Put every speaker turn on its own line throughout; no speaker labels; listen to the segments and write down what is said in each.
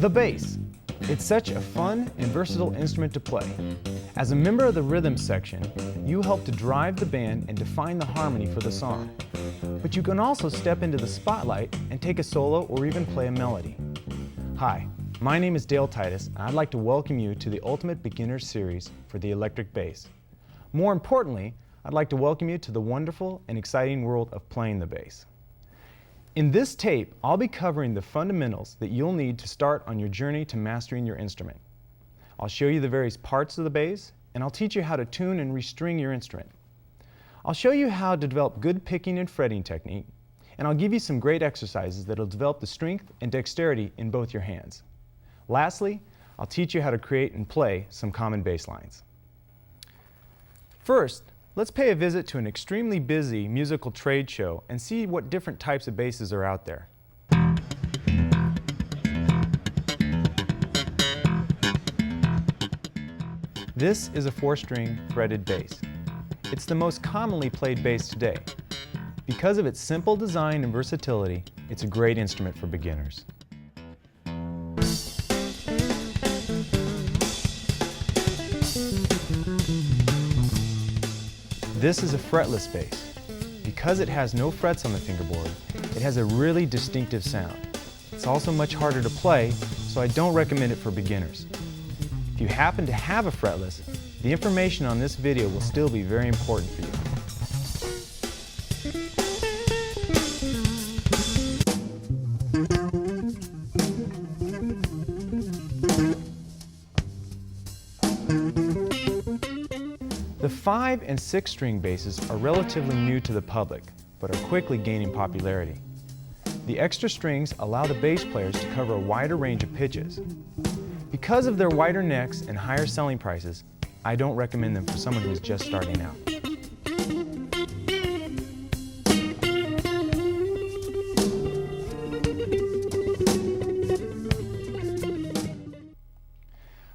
The bass. It's such a fun and versatile instrument to play. As a member of the rhythm section, you help to drive the band and define the harmony for the song. But you can also step into the spotlight and take a solo or even play a melody. Hi, my name is Dale Titus, and I'd like to welcome you to the Ultimate Beginner Series for the electric bass. More importantly, I'd like to welcome you to the wonderful and exciting world of playing the bass. In this tape, I'll be covering the fundamentals that you'll need to start on your journey to mastering your instrument. I'll show you the various parts of the bass, and I'll teach you how to tune and restring your instrument. I'll show you how to develop good picking and fretting technique, and I'll give you some great exercises that'll develop the strength and dexterity in both your hands. Lastly, I'll teach you how to create and play some common bass lines. First, let's pay a visit to an extremely busy musical trade show and see what different types of basses are out there. This is a 4-string fretted bass. It's the most commonly played bass today. Because of its simple design and versatility, it's a great instrument for beginners. This is a fretless bass. Because it has no frets on the fingerboard, it has a really distinctive sound. It's also much harder to play, so I don't recommend it for beginners. If you happen to have a fretless, the information on this video will still be very important for you. The 5- and 6-string basses are relatively new to the public, but are quickly gaining popularity. The extra strings allow the bass players to cover a wider range of pitches. Because of their wider necks and higher selling prices, I don't recommend them for someone who is just starting out.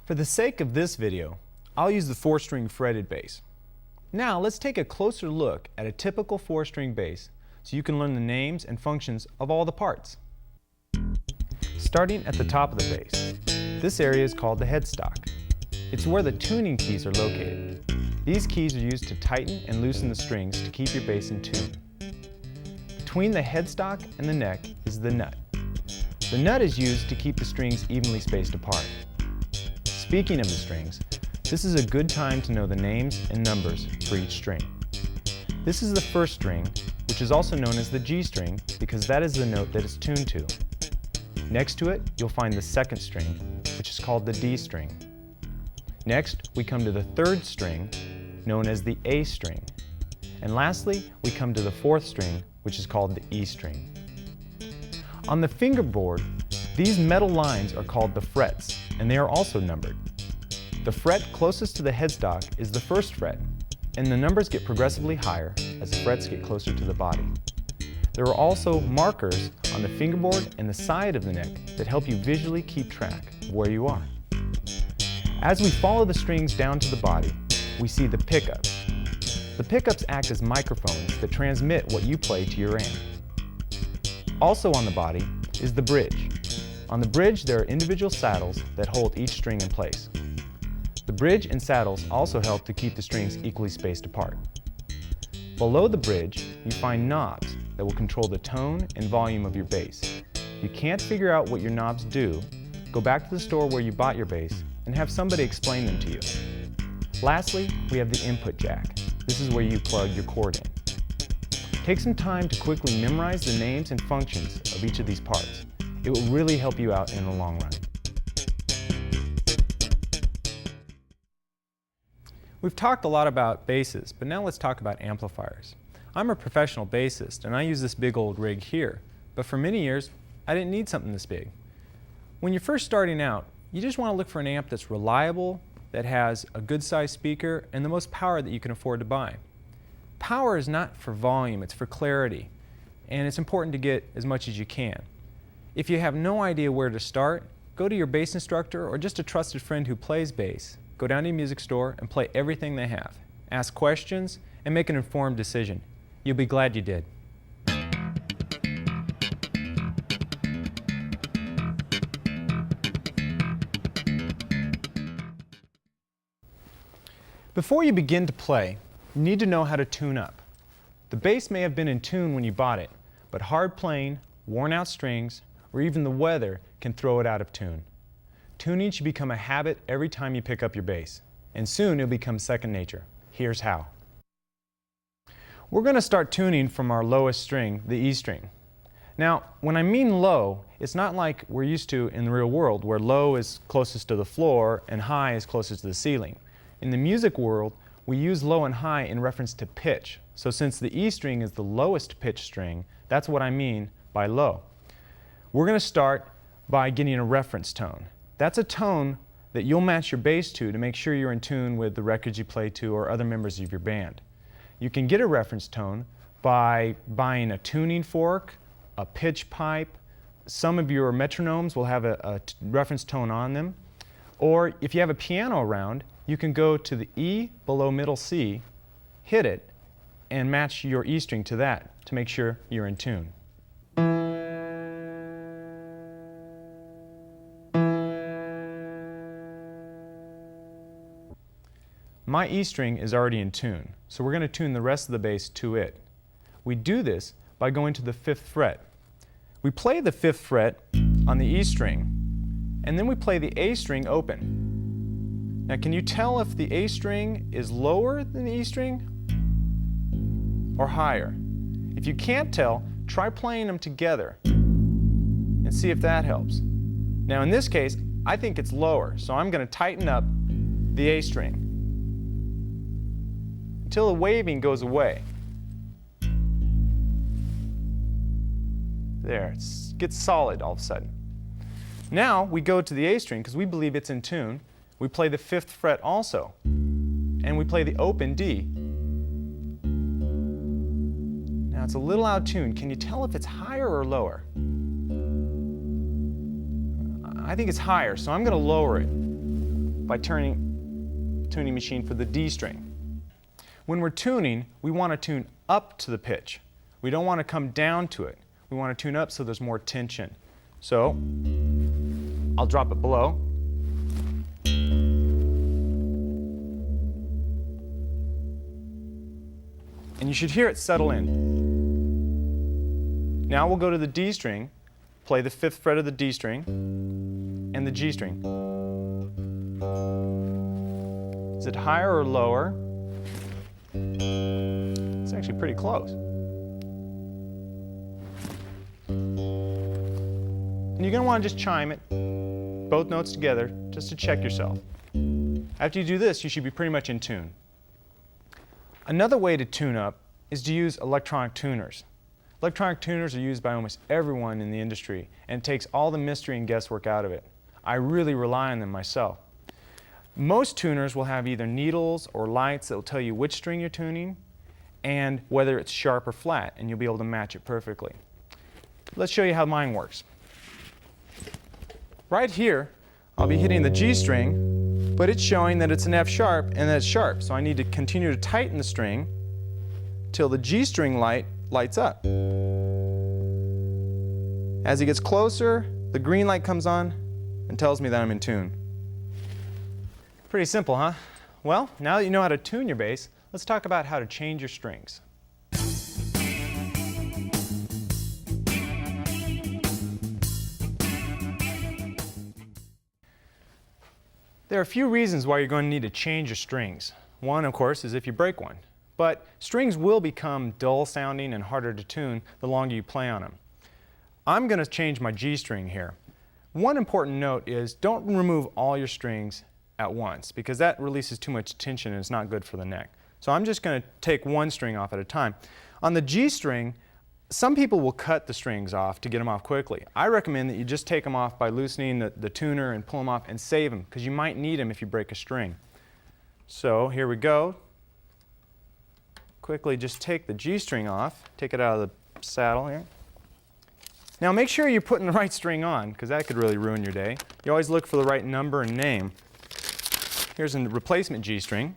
For the sake of this video, I'll use the 4-string fretted bass. Now let's take a closer look at a typical 4-string bass so you can learn the names and functions of all the parts. Starting at the top of the bass, this area is called the headstock. It's where the tuning keys are located. These keys are used to tighten and loosen the strings to keep your bass in tune. Between the headstock and the neck is the nut. The nut is used to keep the strings evenly spaced apart. Speaking of the strings, this is a good time to know the names and numbers for each string. This is the 1st string, which is also known as the G string because that is the note that it's tuned to. Next to it, you'll find the 2nd string, which is called the D string. Next, we come to the 3rd string, known as the A string. And lastly, we come to the 4th string, which is called the E string. On the fingerboard, these metal lines are called the frets, and they are also numbered. The fret closest to the headstock is the 1st fret, and the numbers get progressively higher as the frets get closer to the body. There are also markers on the fingerboard and the side of the neck that help you visually keep track of where you are. As we follow the strings down to the body, we see the pickups. The pickups act as microphones that transmit what you play to your amp. Also on the body is the bridge. On the bridge, there are individual saddles that hold each string in place. The bridge and saddles also help to keep the strings equally spaced apart. Below the bridge, you find knobs that will control the tone and volume of your bass. If you can't figure out what your knobs do, go back to the store where you bought your bass and have somebody explain them to you. Lastly, we have the input jack. This is where you plug your cord in. Take some time to quickly memorize the names and functions of each of these parts. It will really help you out in the long run. We've talked a lot about basses, but now let's talk about amplifiers. I'm a professional bassist, and I use this big old rig here, but for many years, I didn't need something this big. When you're first starting out, you just want to look for an amp that's reliable, that has a good-sized speaker, and the most power that you can afford to buy. Power is not for volume, it's for clarity, and it's important to get as much as you can. If you have no idea where to start, go to your bass instructor or just a trusted friend who plays bass. Go down to a music store and play everything they have. Ask questions and make an informed decision. You'll be glad you did. Before you begin to play, you need to know how to tune up. The bass may have been in tune when you bought it, but hard playing, worn out strings, or even the weather can throw it out of tune. Tuning should become a habit every time you pick up your bass, and soon it'll become second nature. Here's how. We're going to start tuning from our lowest string, the E string. Now, when I mean low, it's not like we're used to in the real world, where low is closest to the floor and high is closest to the ceiling. In the music world, we use low and high in reference to pitch. So since the E string is the lowest pitch string, that's what I mean by low. We're going to start by getting a reference tone. That's a tone that you'll match your bass to make sure you're in tune with the records you play to or other members of your band. You can get a reference tone by buying a tuning fork, a pitch pipe. Some of your metronomes will have a reference tone on them. Or if you have a piano around, you can go to the E below middle C, hit it, and match your E string to that to make sure you're in tune. My E string is already in tune, so we're going to tune the rest of the bass to it. We do this by going to the 5th fret. We play the 5th fret on the E string, and then we play the A string open. Now, can you tell if the A string is lower than the E string or higher? If you can't tell, try playing them together and see if that helps. Now, in this case, I think it's lower, so I'm going to tighten up the A string until the waving goes away. There, it gets solid all of a sudden. Now we go to the A string because we believe it's in tune. We play the 5th fret also, and we play the open D. Now it's a little out of tune. Can you tell if it's higher or lower? I think it's higher, so I'm going to lower it by turning the tuning machine for the D string. When we're tuning, we want to tune up to the pitch. We don't want to come down to it. We want to tune up so there's more tension. So I'll drop it below. And you should hear it settle in. Now we'll go to the D string, play the 5th fret of the D string, and the G string. Is it higher or lower? It's actually pretty close. And you're going to want to just chime it, both notes together, just to check yourself. After you do this, you should be pretty much in tune. Another way to tune up is to use electronic tuners. Electronic tuners are used by almost everyone in the industry, and it takes all the mystery and guesswork out of it. I really rely on them myself. Most tuners will have either needles or lights that will tell you which string you're tuning and whether it's sharp or flat, and you'll be able to match it perfectly. Let's show you how mine works. Right here, I'll be hitting the G string, but it's showing that it's an F sharp and that it's sharp. So I need to continue to tighten the string till the G string light lights up. As it gets closer, the green light comes on and tells me that I'm in tune. Pretty simple, huh? Well, now that you know how to tune your bass, let's talk about how to change your strings. There are a few reasons why you're going to need to change your strings. One, of course, is if you break one. But strings will become dull sounding and harder to tune the longer you play on them. I'm going to change my G string here. One important note is don't remove all your strings at once, because that releases too much tension and it's not good for the neck. So I'm just going to take one string off at a time. On the G string, some people will cut the strings off to get them off quickly. I recommend that you just take them off by loosening the tuner and pull them off and save them, because you might need them if you break a string. So here we go. Quickly just take the G string off, take it out of the saddle here. Now make sure you're putting the right string on, because that could really ruin your day. You always look for the right number and name. Here's a replacement G string.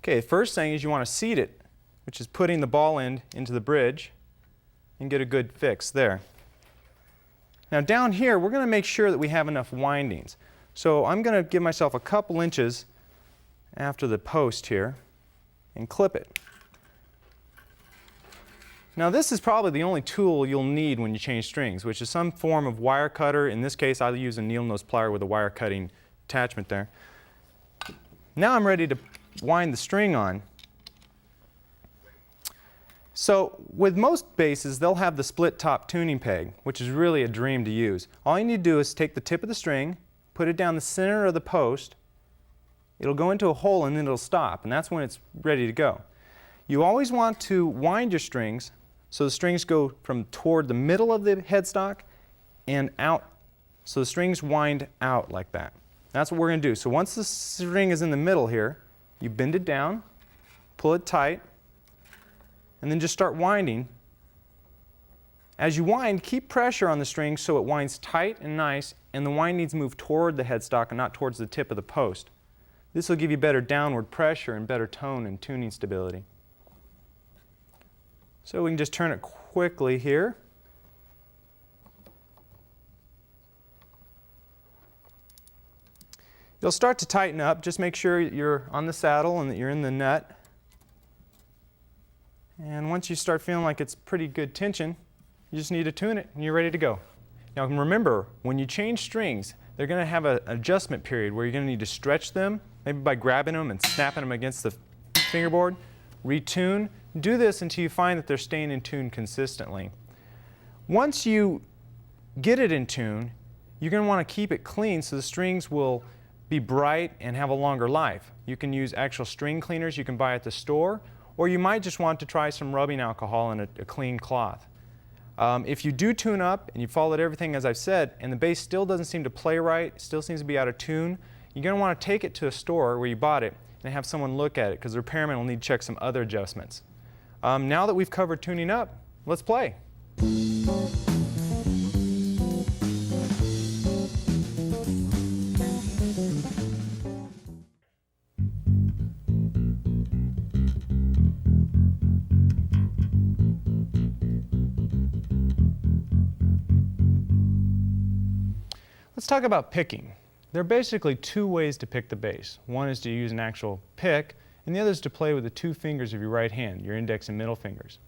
Okay, the first thing is you want to seat it, which is putting the ball end into the bridge and get a good fix there. Now down here, we're going to make sure that we have enough windings. So I'm going to give myself a couple inches after the post here and clip it. Now this is probably the only tool you'll need when you change strings, which is some form of wire cutter. In this case, I'll use a needle nose plier with a wire cutting attachment there. Now I'm ready to wind the string on. So with most basses, they'll have the split top tuning peg, which is really a dream to use. All you need to do is take the tip of the string, put it down the center of the post. It'll go into a hole and then it'll stop, and that's when it's ready to go. You always want to wind your strings so the strings go from toward the middle of the headstock and out. So the strings wind out like that. That's what we're going to do. So once the string is in the middle here, you bend it down, pull it tight, and then just start winding. As you wind, keep pressure on the string so it winds tight and nice, and the wind needs to move toward the headstock and not towards the tip of the post. This will give you better downward pressure and better tone and tuning stability. So we can just turn it quickly here. You'll start to tighten up. Just make sure you're on the saddle and that you're in the nut. And once you start feeling like it's pretty good tension, you just need to tune it and you're ready to go. Now remember, when you change strings, they're going to have an adjustment period where you're going to need to stretch them, maybe by grabbing them and snapping them against the fingerboard, retune. Do this until you find that they're staying in tune consistently. Once you get it in tune, you're going to want to keep it clean so the strings will be bright and have a longer life. You can use actual string cleaners you can buy at the store, or you might just want to try some rubbing alcohol and a clean cloth. If you do tune up and you followed everything as I've said, and the bass still doesn't seem to play right, still seems to be out of tune, you're going to want to take it to a store where you bought it and have someone look at it, because the repairman will need to check some other adjustments. Now that we've covered tuning up, let's play. Let's talk about picking. There are basically two ways to pick the bass. One is to use an actual pick, and the other is to play with the two fingers of your right hand, your index and middle fingers.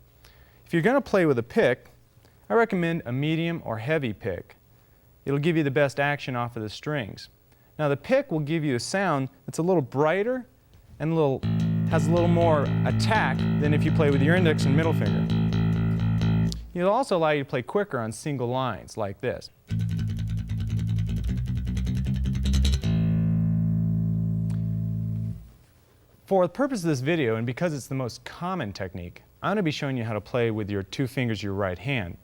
If you're going to play with a pick, I recommend a medium or heavy pick. It'll give you the best action off of the strings. Now the pick will give you a sound that's a little brighter and has a little more attack than if you play with your index and middle finger. It'll also allow you to play quicker on single lines like this. For the purpose of this video, and because it's the most common technique, I'm going to be showing you how to play with your two fingers of your right hand.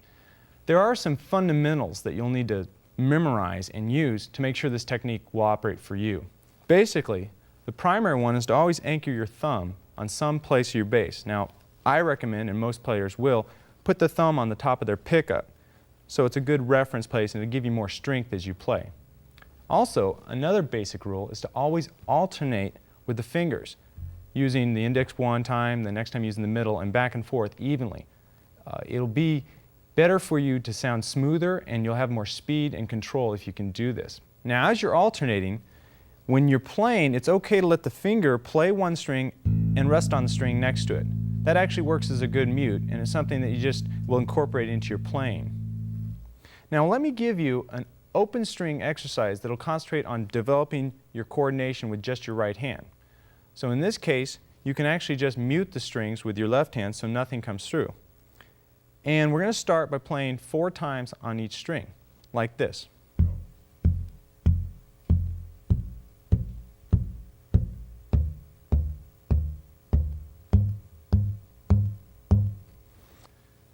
There are some fundamentals that you'll need to memorize and use to make sure this technique will operate for you. Basically, the primary one is to always anchor your thumb on some place of your bass. Now, I recommend, and most players will, put the thumb on the top of their pickup, so it's a good reference place and it'll give you more strength as you play. Also, another basic rule is to always alternate with the fingers, using the index one time, the next time using the middle, and back and forth evenly. It'll be better for you to sound smoother, and you'll have more speed and control if you can do this. Now, as you're alternating, when you're playing, it's okay to let the finger play one string and rest on the string next to it. That actually works as a good mute, and it's something that you just will incorporate into your playing. Now, let me give you an open string exercise that'll concentrate on developing your coordination with just your right hand. So in this case, you can actually just mute the strings with your left hand so nothing comes through. And we're going to start by playing 4 times on each string, like this.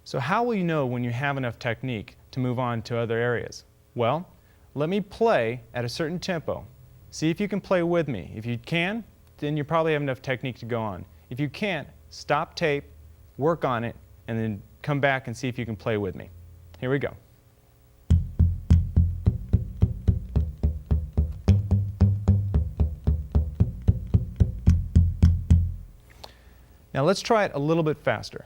So how will you know when you have enough technique to move on to other areas? Well, let me play at a certain tempo. See if you can play with me. If you can, then you probably have enough technique to go on. If you can't, stop tape, work on it, and then come back and see if you can play with me. Here we go. Now let's try it a little bit faster.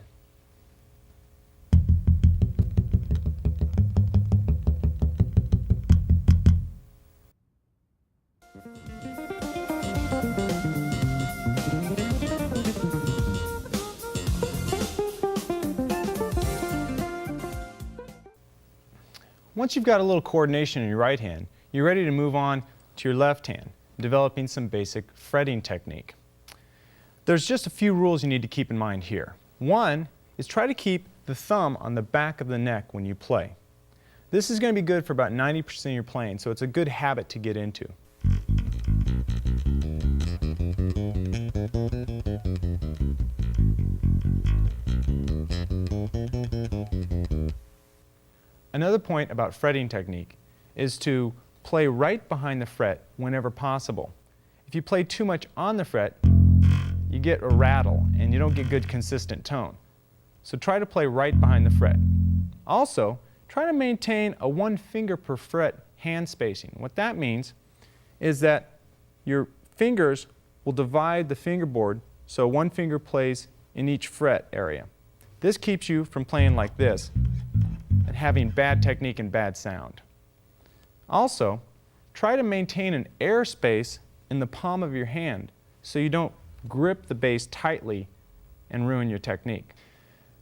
Once you've got a little coordination in your right hand, you're ready to move on to your left hand, developing some basic fretting technique. There's just a few rules you need to keep in mind here. One is try to keep the thumb on the back of the neck when you play. This is going to be good for about 90% of your playing, so it's a good habit to get into. Another point about fretting technique is to play right behind the fret whenever possible. If you play too much on the fret, you get a rattle and you don't get good consistent tone. So try to play right behind the fret. Also, try to maintain a 1 finger per fret hand spacing. What that means is that your fingers will divide the fingerboard so 1 finger plays in each fret area. This keeps you from playing like this and having bad technique and bad sound. Also, try to maintain an air space in the palm of your hand so you don't grip the bass tightly and ruin your technique.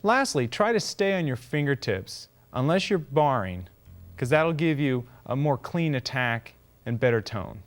Lastly, try to stay on your fingertips unless you're barring, because that'll give you a more clean attack and better tone.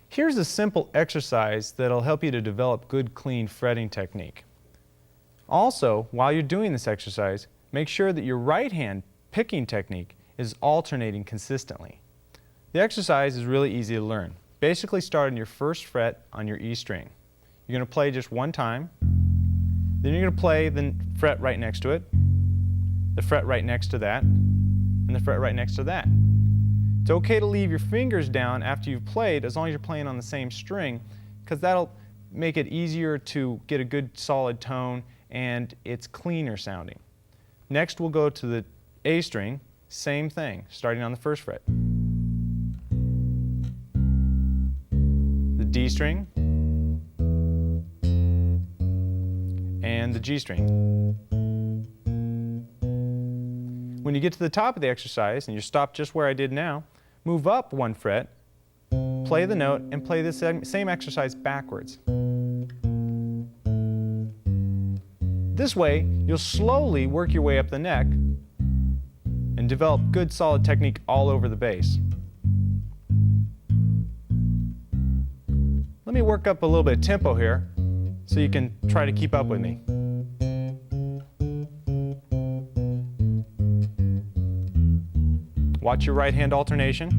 Here's a simple exercise that'll help you to develop good, clean fretting technique. Also, while you're doing this exercise, make sure that your right hand picking technique is alternating consistently. The exercise is really easy to learn. Basically start on your first fret on your E string. You're going to play just one time, then you're going to play the fret right next to it, the fret right next to that, and the fret right next to that. It's okay to leave your fingers down after you've played as long as you're playing on the same string, because that'll make it easier to get a good solid tone and it's cleaner sounding. Next we'll go to the A string, same thing, starting on the first fret. The D string and the G string. When you get to the top of the exercise and you stop just where I did now, move up 1 fret, play the note, and play the same exercise backwards. This way, you'll slowly work your way up the neck and develop good solid technique all over the bass. Let me work up a little bit of tempo here so you can try to keep up with me. Watch your right hand alternation.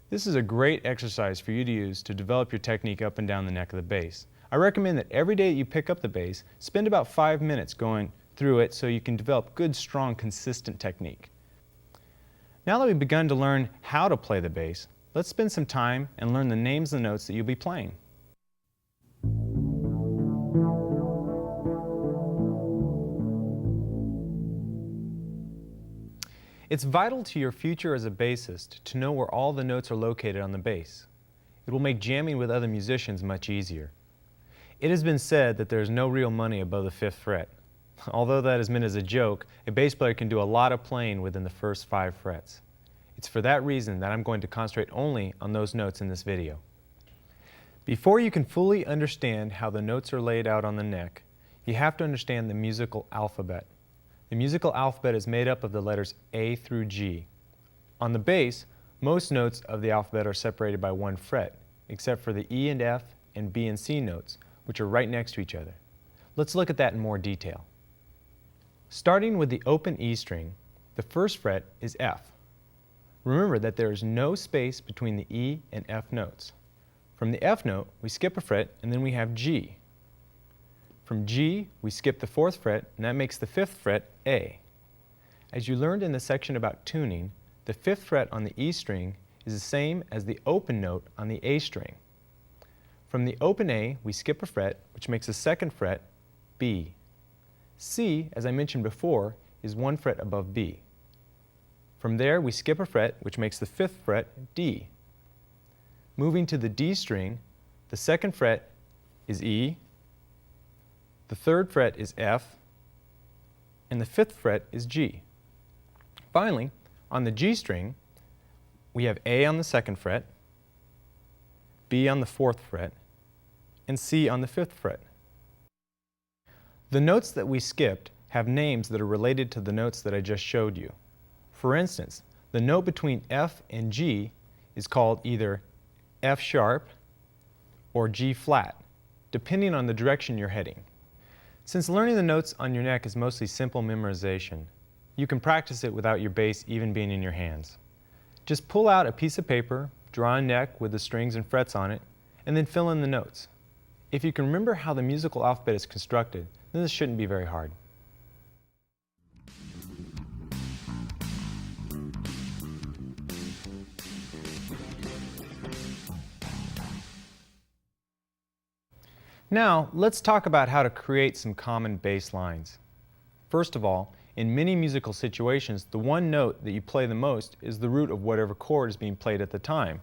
This is a great exercise for you to use to develop your technique up and down the neck of the bass. I recommend that every day that you pick up the bass, spend about 5 minutes going through it so you can develop good, strong, consistent technique. Now that we've begun to learn how to play the bass, let's spend some time and learn the names of the notes that you'll be playing. It's vital to your future as a bassist to know where all the notes are located on the bass. It will make jamming with other musicians much easier. It has been said that there is no real money above the 5th fret. Although that is meant as a joke, a bass player can do a lot of playing within the first 5 frets. It's for that reason that I'm going to concentrate only on those notes in this video. Before you can fully understand how the notes are laid out on the neck, you have to understand the musical alphabet. The musical alphabet is made up of the letters A through G. On the bass, most notes of the alphabet are separated by 1 fret, except for the E and F and B and C notes, which are right next to each other. Let's look at that in more detail. Starting with the open E string, the first fret is F. Remember that there is no space between the E and F notes. From the F note, we skip a fret and then we have G. From G, we skip the 4th fret and that makes the 5th fret A. As you learned in the section about tuning, the 5th fret on the E string is the same as the open note on the A string. From the open A, we skip a fret, which makes the second fret B. C, as I mentioned before, is one fret above B. From there, we skip a fret, which makes the fifth fret D. Moving to the D string, the second fret is E, the third fret is F, and the fifth fret is G. Finally, on the G string, we have A on the second fret, B on the fourth fret, and C on the fifth fret. The notes that we skipped have names that are related to the notes that I just showed you. For instance, the note between F and G is called either F sharp or G flat, depending on the direction you're heading. Since learning the notes on your neck is mostly simple memorization, you can practice it without your bass even being in your hands. Just pull out a piece of paper, draw a neck with the strings and frets on it, and then fill in the notes. If you can remember how the musical alphabet is constructed, then this shouldn't be very hard. Now, let's talk about how to create some common bass lines. First of all, in many musical situations, the one note that you play the most is the root of whatever chord is being played at the time.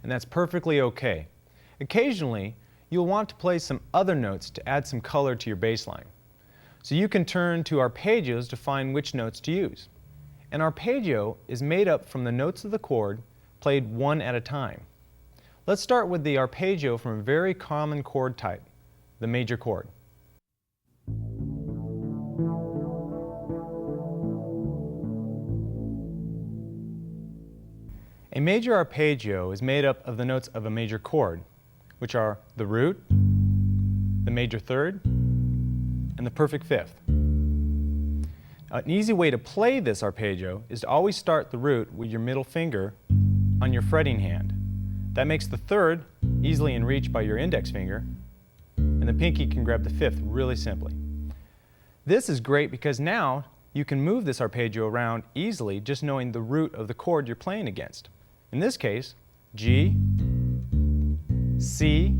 And that's perfectly okay. Occasionally, you'll want to play some other notes to add some color to your bass line. So you can turn to arpeggios to find which notes to use. An arpeggio is made up from the notes of the chord played one at a time. Let's start with the arpeggio from a very common chord type, the major chord. A major arpeggio is made up of the notes of a major chord, which are the root, the major third, and the perfect fifth. An easy way to play this arpeggio is to always start the root with your middle finger on your fretting hand. That makes the third easily in reach by your index finger, and the pinky can grab the fifth really simply. This is great because now you can move this arpeggio around easily just knowing the root of the chord you're playing against. In this case, G, C,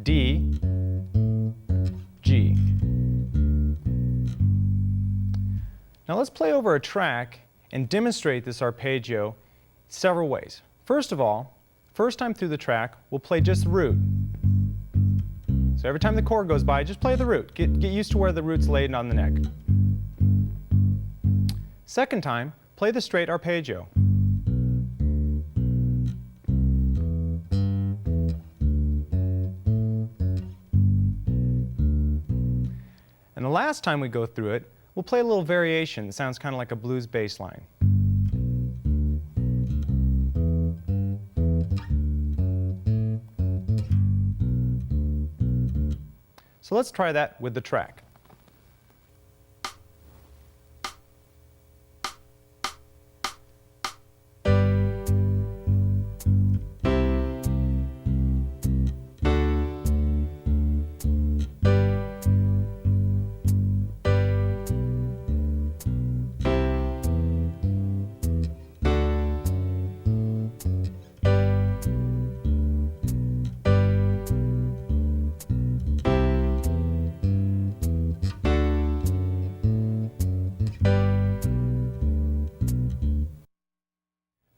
D, G. Now let's play over a track and demonstrate this arpeggio several ways. First of all, first time through the track, we'll play just the root. So every time the chord goes by, just play the root. Get used to where the root's laid on the neck. Second time, play the straight arpeggio. And the last time we go through it, we'll play a little variation that sounds kind of like a blues bass line. So let's try that with the track.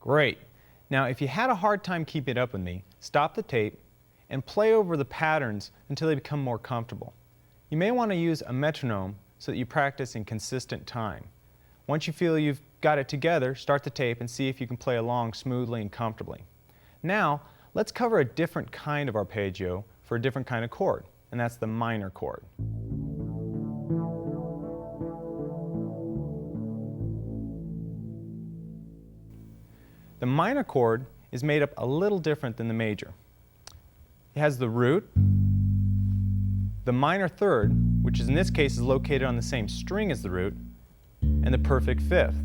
Great. Now, if you had a hard time keeping up with me, stop the tape and play over the patterns until they become more comfortable. You may want to use a metronome so that you practice in consistent time. Once you feel you've got it together, start the tape and see if you can play along smoothly and comfortably. Now, let's cover a different kind of arpeggio for a different kind of chord, and that's the minor chord. The minor chord is made up a little different than the major. It has the root, the minor third, which in this case is located on the same string as the root, and the perfect fifth.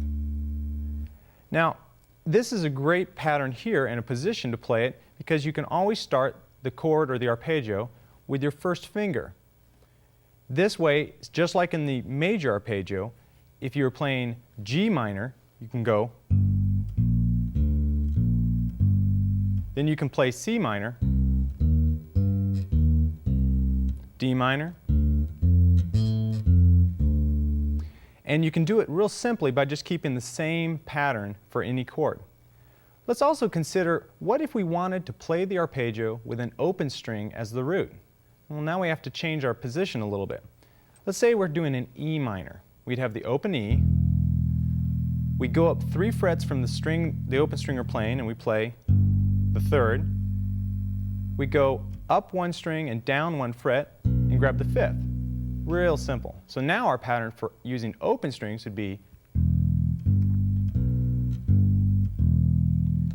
Now, this is a great pattern here and a position to play it because you can always start the chord or the arpeggio with your first finger. This way, just like in the major arpeggio, if you're playing G minor, you can go Then you can play C minor, D minor, and you can do it real simply by just keeping the same pattern for any chord. Let's also consider, what if we wanted to play the arpeggio with an open string as the root? Well, now we have to change our position a little bit. Let's say we're doing an E minor. We'd have the open E. We go up 3 frets from the string, the open string we're playing, and we play the 3rd. We go up 1 string and down 1 fret and grab the 5th. Real simple. So now our pattern for using open strings would be.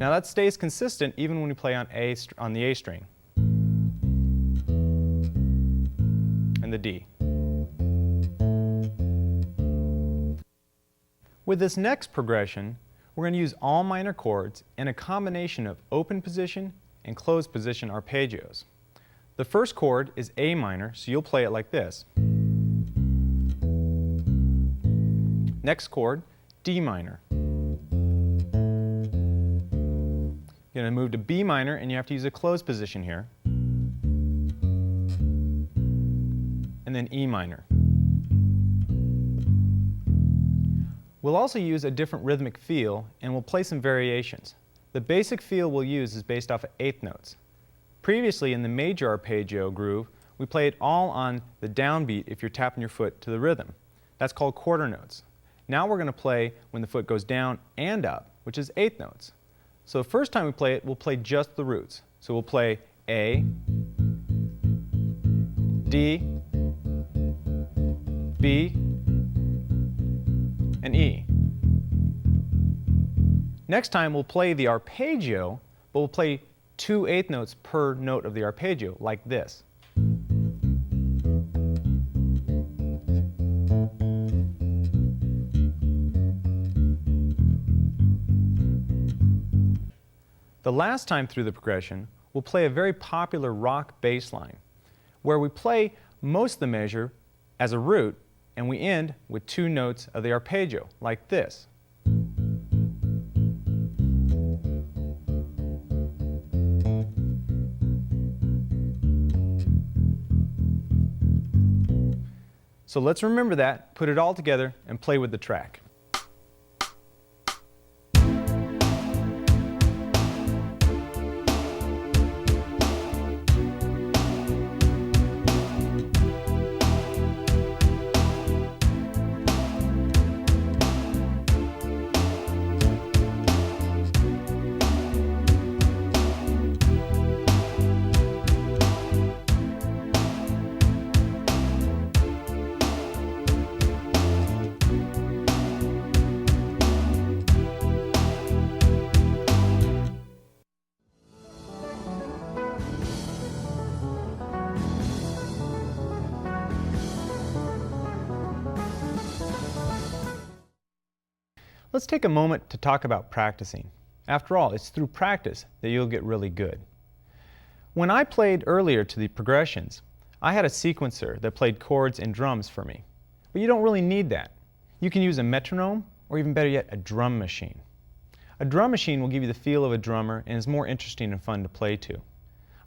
Now that stays consistent even when we play on the A string and the D. With this next progression, we're going to use all minor chords and a combination of open position and closed position arpeggios. The first chord is A minor, so you'll play it like this. Next chord, D minor. You're going to move to B minor, and you have to use a closed position here. And then E minor. We'll also use a different rhythmic feel, and we'll play some variations. The basic feel we'll use is based off of eighth notes. Previously, in the major arpeggio groove, we played all on the downbeat if you're tapping your foot to the rhythm. That's called quarter notes. Now we're going to play when the foot goes down and up, which is eighth notes. So the first time we play it, we'll play just the roots. So we'll play A, D, B, and E. Next time we'll play the arpeggio, but we'll play 2 eighth notes per note of the arpeggio, like this. The last time through the progression, we'll play a very popular rock bass line, where we play most of the measure as a root, and we end with 2 notes of the arpeggio, like this. So let's remember that, put it all together, and play with the track. Let's take a moment to talk about practicing. After all, it's through practice that you'll get really good. When I played earlier to the progressions, I had a sequencer that played chords and drums for me. But you don't really need that. You can use a metronome, or even better yet, a drum machine. A drum machine will give you the feel of a drummer and is more interesting and fun to play to.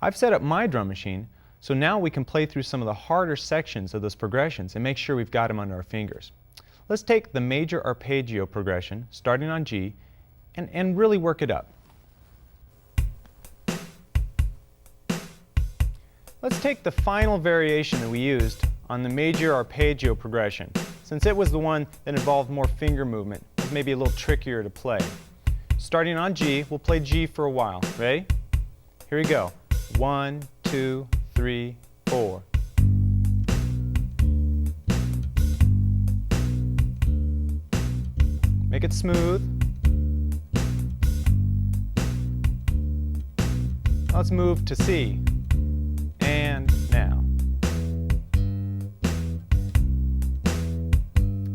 I've set up my drum machine, so now we can play through some of the harder sections of those progressions and make sure we've got them under our fingers. Let's take the major arpeggio progression, starting on G, and really work it up. Let's take the final variation that we used on the major arpeggio progression, since it was the one that involved more finger movement. It was maybe a little trickier to play. Starting on G, we'll play G for a while. Ready? Here we go. 1, 2, 3, 4. Make it smooth. Let's move to C. And now.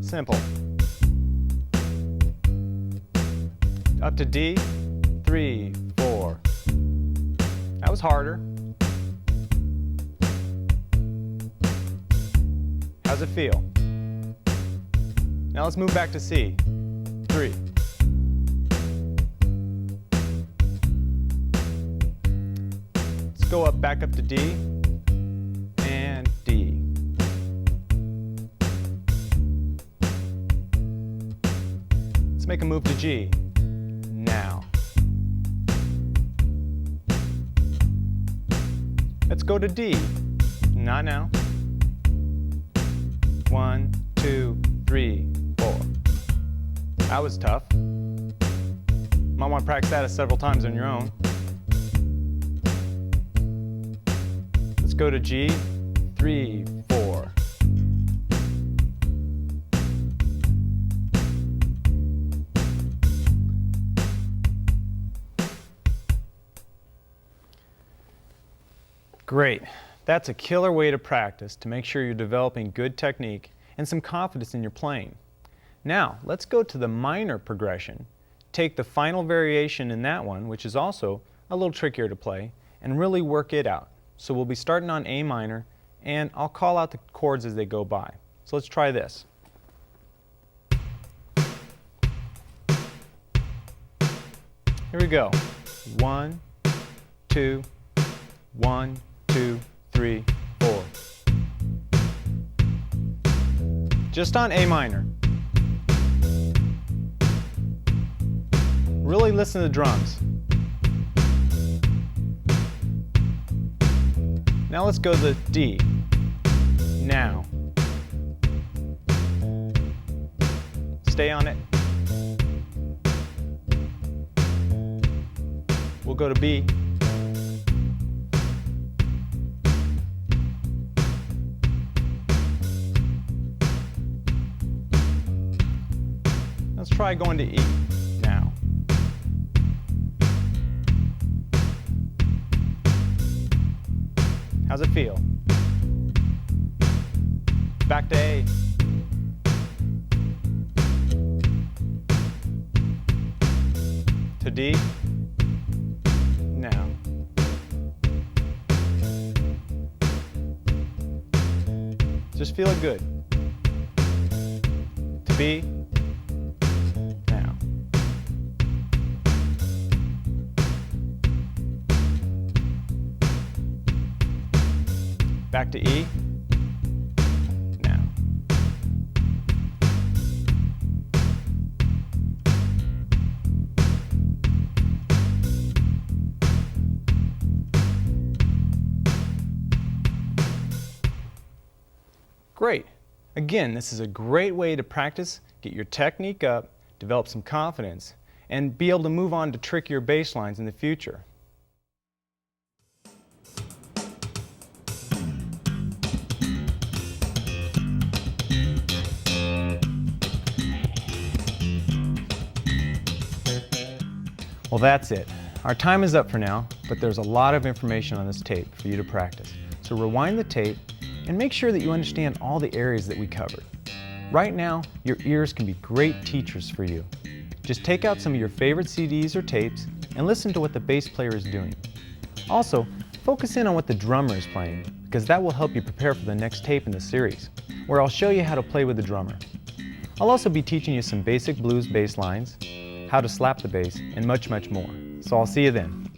Simple. Up to D. 3, 4. That was harder. How's it feel? Now let's move back to C. 3. go back up to D and D. Let's make a move to G now. Let's go to D. Not now. 1, 2, 3, 4. That was tough. Might want to practice that several times on your own. Let's go to G, 3, 4. Great. That's a killer way to practice to make sure you're developing good technique and some confidence in your playing. Now, let's go to the minor progression. Take the final variation in that one, which is also a little trickier to play, and really work it out. So we'll be starting on A minor, and I'll call out the chords as they go by. So let's try this. Here we go. 1, 2, 1, 2, 3, 4. Just on A minor. Really listen to the drums. Now let's go to the D. Now. Stay on it. We'll go to B. Let's try going to E now. How's it feel? Back to A. To D. Now. Just feel it good. To B. Now. Back to E. Now. Great. Again, this is a great way to practice, get your technique up, develop some confidence, and be able to move on to trickier bass lines in the future. Well, that's it. Our time is up for now, but there's a lot of information on this tape for you to practice. So rewind the tape and make sure that you understand all the areas that we covered. Right now, your ears can be great teachers for you. Just take out some of your favorite CDs or tapes and listen to what the bass player is doing. Also, focus in on what the drummer is playing, because that will help you prepare for the next tape in the series, where I'll show you how to play with the drummer. I'll also be teaching you some basic blues bass lines, how to slap the bass, and much, much more. So I'll see you then.